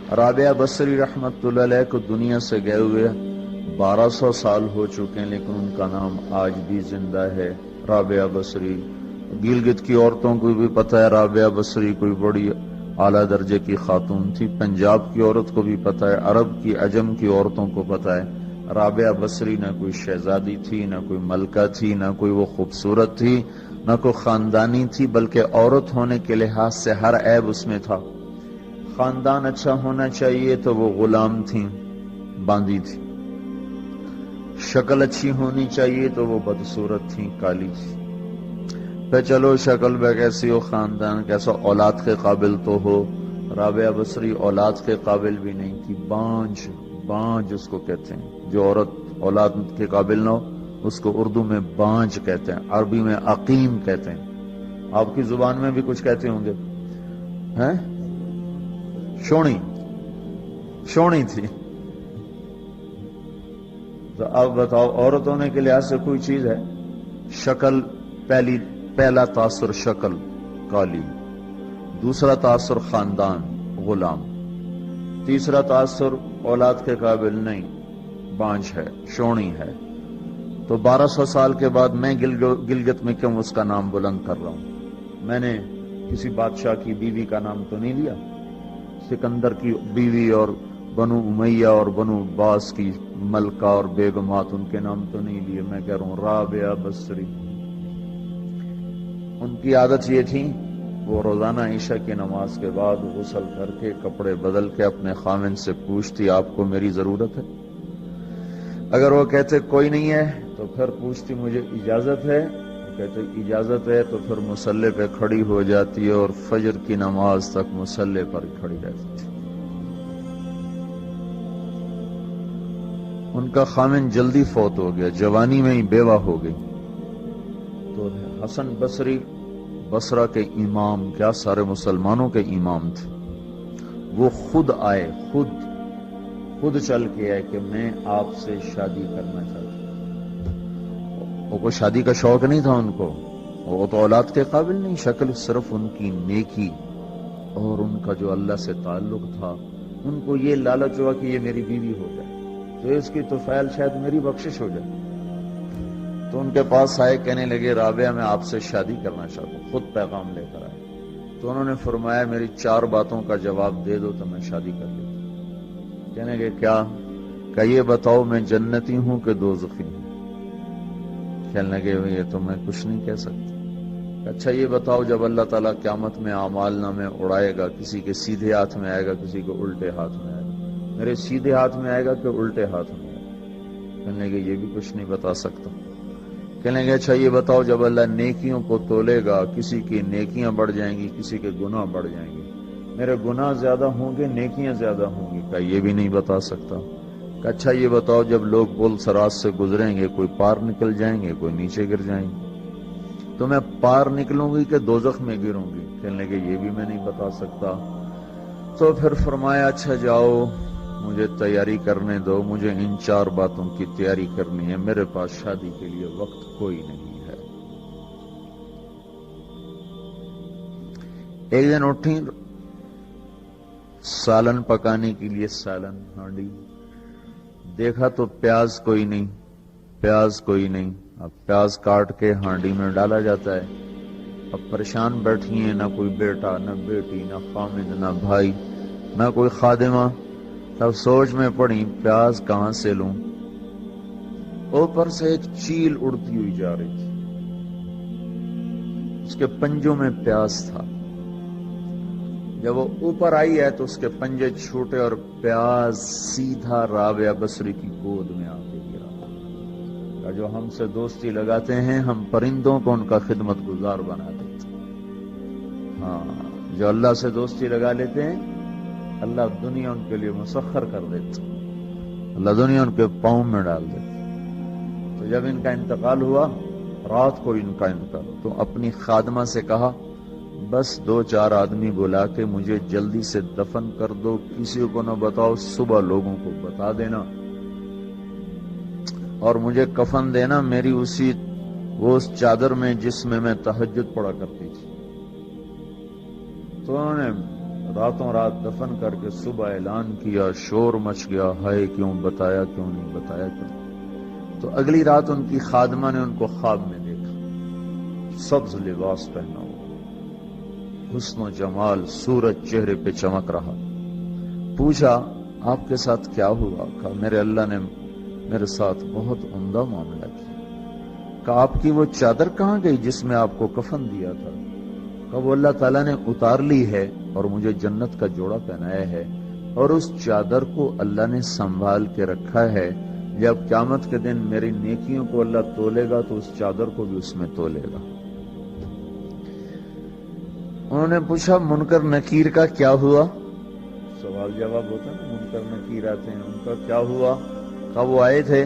رابعہ بصری رحمت اللہ علیہ کو دنیا سے گئے ہوئے 1200 سال ہو چکے ہیں، لیکن ان کا نام آج بھی زندہ ہے، رابعہ بصری۔ گلگت کی عورتوں کو بھی پتہ ہے رابعہ بصری کوئی بڑی اعلیٰ درجے کی خاتون تھی، پنجاب کی عورت کو بھی پتہ ہے، عرب کی عجم کی عورتوں کو پتہ ہے رابعہ بصری نہ کوئی شہزادی تھی، نہ کوئی ملکہ تھی، نہ کوئی وہ خوبصورت تھی، نہ کوئی خاندانی تھی، بلکہ عورت ہونے کے لحاظ سے ہر عیب اس میں تھا۔ خاندان اچھا ہونا چاہیے تو وہ غلام تھیں، باندی تھی، شکل اچھی ہونی چاہیے تو وہ بدصورت تھیں، کالی تھی۔ پھر چلو شکل پہ کیسی ہو، خاندان کیسا، اولاد کے قابل تو ہو، رابعہ بصری اولاد کے قابل بھی نہیں تھی، بانج اس کو کہتے ہیں، جو عورت اولاد کے قابل نہ ہو اس کو اردو میں بانج کہتے ہیں، عربی میں عقیم کہتے ہیں، آپ کی زبان میں بھی کچھ کہتے ہوں گے، ہیں؟ شونی تھی۔ تو اب بتاؤ عورت ہونے کے لحاظ سے کوئی چیز ہے؟ شکل، پہلا تاثر شکل کالی، دوسرا تاثر خاندان غلام، تیسرا تاثر اولاد کے قابل نہیں، بانج ہے، شونی ہے۔ تو 1200 سال کے بعد میں گلگت میں کیوں اس کا نام بلند کر رہا ہوں؟ میں نے کسی بادشاہ کی بیوی کا نام تو نہیں لیا، سکندر کی بیوی اور بنو امیہ اور بنو عباس کی ملکہ اور بیگمات ان کے نام تو نہیں لیے، میں کہہ رہا ہوں رابعہ بصری۔ ان کی عادت یہ تھی، وہ روزانہ عشاء کی نماز کے بعد غسل کر کے کپڑے بدل کے اپنے خاوند سے پوچھتی آپ کو میری ضرورت ہے؟ اگر وہ کہتے کوئی نہیں ہے تو پھر پوچھتی مجھے اجازت ہے؟ وہ کہتے اجازت ہے تو پھر مصلے پہ کھڑی ہو جاتی ہے اور فجر کی نماز تک مصلے پر کھڑی رہتی تھی۔ ان کا خاوند جلدی فوت ہو گیا، جوانی میں ہی بیوہ ہو گئی، تو حسن بصری بصرہ کے امام، کیا سارے مسلمانوں کے امام تھے، وہ خود آئے، خود چل کے آئے کہ میں آپ سے شادی کرنا چاہتا ہوں۔ وہ کوئی شادی کا شوق نہیں تھا ان کو، وہ تو اولاد کے قابل نہیں، شکل صرف ان کی نیکی اور ان کا جو اللہ سے تعلق تھا، ان کو یہ لالچ ہوا کہ یہ میری بیوی ہو جائے تو اس کی توفیل شاید میری بخشش ہو جائے۔ تو ان کے پاس آئے، کہنے لگے رابعہ میں آپ سے شادی کرنا چاہتا ہوں، خود پیغام لے کر آئے۔ تو انہوں نے فرمایا میری 4 باتوں کا جواب دے دو تو میں شادی کر لیتا ہوں۔ کہنے لگے کیا؟ کہ یہ بتاؤ میں جنتی ہوں کہ دوزخی ہوں؟ کہنے لگے یہ تو میں کچھ نہیں کہہ سکتا۔ اچھا یہ بتاؤ جب اللہ تعالیٰ قیامت میں اعمال نامے اڑائے گا، کسی کے سیدھے ہاتھ میں آئے گا، کسی کے الٹے ہاتھ میں آئے گا، میرے سیدھے ہاتھ میں آئے گا کہ الٹے ہاتھ میں آئے گا؟ کہنے لگے یہ بھی کچھ نہیں بتا سکتا۔ کہنے لگے اچھا یہ بتاؤ جب اللہ نیکیوں کو تولے گا، کسی کی نیکیاں بڑھ جائیں گی، کسی کے گناہ بڑھ جائیں گے، میرے گناہ زیادہ ہوں گے نیکیاں زیادہ ہوں گی؟ کہ یہ بھی نہیں بتا سکتا۔ کہ اچھا یہ بتاؤ جب لوگ پل صراط سے گزریں گے، کوئی پار نکل جائیں گے، کوئی نیچے گر جائیں گے، تو میں پار نکلوں گی کہ دوزخ میں گروں گی؟ کہنے لگے یہ بھی میں نہیں بتا سکتا۔ تو پھر فرمایا اچھا جاؤ مجھے تیاری کرنے دو، مجھے ان 4 باتوں کی تیاری کرنی ہے، میرے پاس شادی کے لیے وقت کوئی نہیں ہے۔ ایک دن اٹھی، سالن پکانے کے لیے سالن ہانڈی، دیکھا تو پیاز کوئی نہیں، اب پیاز کاٹ کے ہانڈی میں ڈالا جاتا ہے۔ اب پریشان بیٹھی ہیں، نہ کوئی بیٹا، نہ بیٹی، نہ خامد، نہ بھائی، نہ کوئی خادمہ۔ تب سوچ میں پڑی پیاز کہاں سے لوں؟ اوپر سے ایک چیل اڑتی ہوئی جا رہی تھی، اس کے پنجوں میں پیاز تھا۔ جب وہ اوپر آئی ہے تو اس کے پنجے چھوٹے اور پیاز سیدھا رابعہ بصری کی گود میں آ کے گرا۔ جو ہم سے دوستی لگاتے ہیں ہم پرندوں کو ان کا خدمت گزار بنا دیتے ہیں، ہاں جو اللہ سے دوستی لگا لیتے ہیں اللہ دنیا ان کے لیے مسخر کر دیتا، اللہ دنیا ان کے پاؤں میں ڈال دیتا۔ تو جب ان کا انتقال ہوا، رات کو ان کا انتقال، تو اپنی خادمہ سے کہا بس 2-4 آدمی بلا کے مجھے جلدی سے دفن کر دو، کسی کو نہ بتاؤ، صبح لوگوں کو بتا دینا، اور مجھے کفن دینا میری وہ اس چادر میں جس میں میں تہجد پڑھا کرتی تھی۔ تو انہوں نے راتوں رات دفن کر کے صبح اعلان کیا، شور مچ گیا، ہائے کیوں بتایا، کیوں نہیں بتایا کیوں. تو اگلی رات ان کی خادمہ نے ان کو خواب میں دیکھا، سبز لباس پہنا ہوا، حسن و جمال، سورج چہرے پہ چمک رہا. پوچھا آپ کے ساتھ کیا ہوا؟ کہا میرے اللہ نے میرے ساتھ بہت عمدہ معاملہ کیا. کہا آپ کی وہ چادر کہاں گئی جس میں آپ کو کفن دیا تھا؟ کہا وہ اللہ تعالیٰ نے اتار لی ہے اور مجھے جنت کا جوڑا پہنایا ہے، اور اس چادر کو اللہ نے سنبھال کے رکھا ہے. جب قیامت کے دن میری نیکیوں کو اللہ تولے گا تو اس چادر کو بھی اس میں تولے گا. انہوں نے پوچھا منکر نکیر کا کیا ہوا؟ سوال جواب ہوتا ہے نا، منکر نکیر آتے ہیں، ان کا کیا ہوا؟ کہا وہ آئے تھے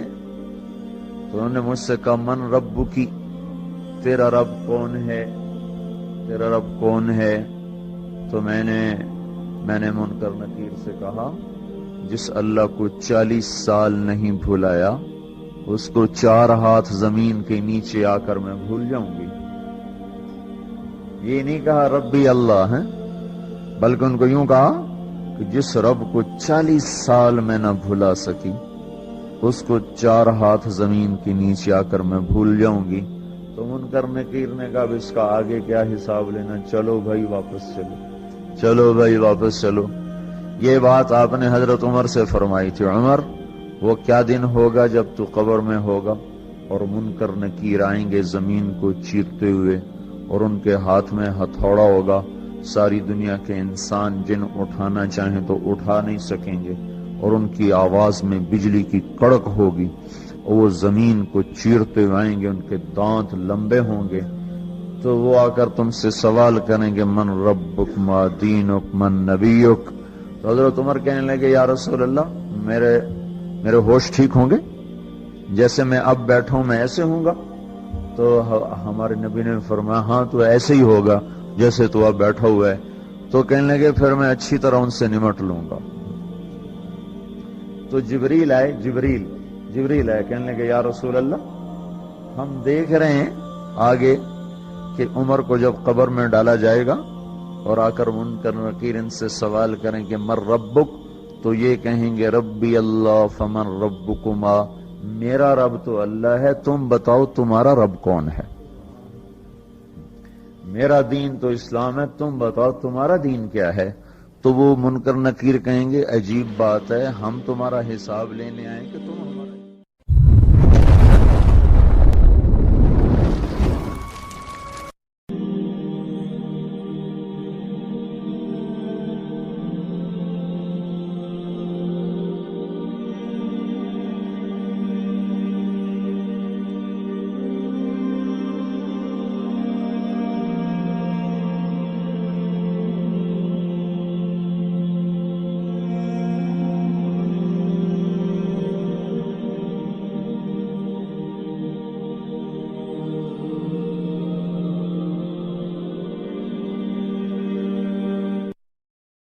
تو انہوں نے مجھ سے کہا من ربکی، تیرا رب کون ہے، تیرا رب کون ہے؟ تو میں نے منکر نکیر سے کہا جس اللہ کو 40 سال نہیں بھلایا اس کو 4 ہاتھ زمین کے نیچے آ کر میں بھول جاؤں گی. یہ نہیں کہا ربی اللہ ہے، بلکہ ان کو یوں کہا کہ جس رب کو 40 سال میں نہ بھلا سکی اس کو 4 ہاتھ زمین کے نیچے آ کر میں بھول جاؤں گی. تو منکر نکیر نے کہا اب اس کا آگے کیا حساب لینا، چلو بھائی واپس چلو، چلو بھائی واپس چلو. یہ بات آپ نے حضرت عمر سے فرمائی تھی، عمر وہ کیا دن ہوگا جب تو قبر میں ہوگا اور منکر نکیر آئیں گے زمین کو چیرتے ہوئے اور ان کے ہاتھ میں ہتھوڑا ہوگا، ساری دنیا کے انسان جن اٹھانا چاہیں تو اٹھا نہیں سکیں گے، اور ان کی آواز میں بجلی کی کڑک ہوگی اور وہ زمین کو چیرتے ہوئے آئیں گے، ان کے دانت لمبے ہوں گے. تو وہ آ کر تم سے سوال کریں گے من ربک ما دینک من نبیک. تو حضرت عمر کہنے لگے یا رسول اللہ میرے ہوش ٹھیک ہوں گے؟ جیسے میں اب بیٹھا ہوں میں ایسے ہوں گا؟ تو ہمارے نبی نے فرمایا ہاں تو ایسے ہی ہوگا جیسے تو اب بیٹھا ہوا ہے. تو کہنے لگے پھر میں اچھی طرح ان سے نمٹ لوں گا. تو جبریل آئے، کہنے لگے یا رسول اللہ ہم دیکھ رہے ہیں آگے کہ عمر کو جب قبر میں ڈالا جائے گا اور آ کر منکر نکیر ان سے سوال کریں کہ مر ربک، تو یہ کہیں گے ربی اللہ فمن ربکما، میرا رب تو اللہ ہے، تم بتاؤ تمہارا رب کون ہے. میرا دین تو اسلام ہے، تم بتاؤ تمہارا دین کیا ہے. تو وہ منکر نکیر کہیں گے عجیب بات ہے، ہم تمہارا حساب لینے آئے کہ تم ہمارا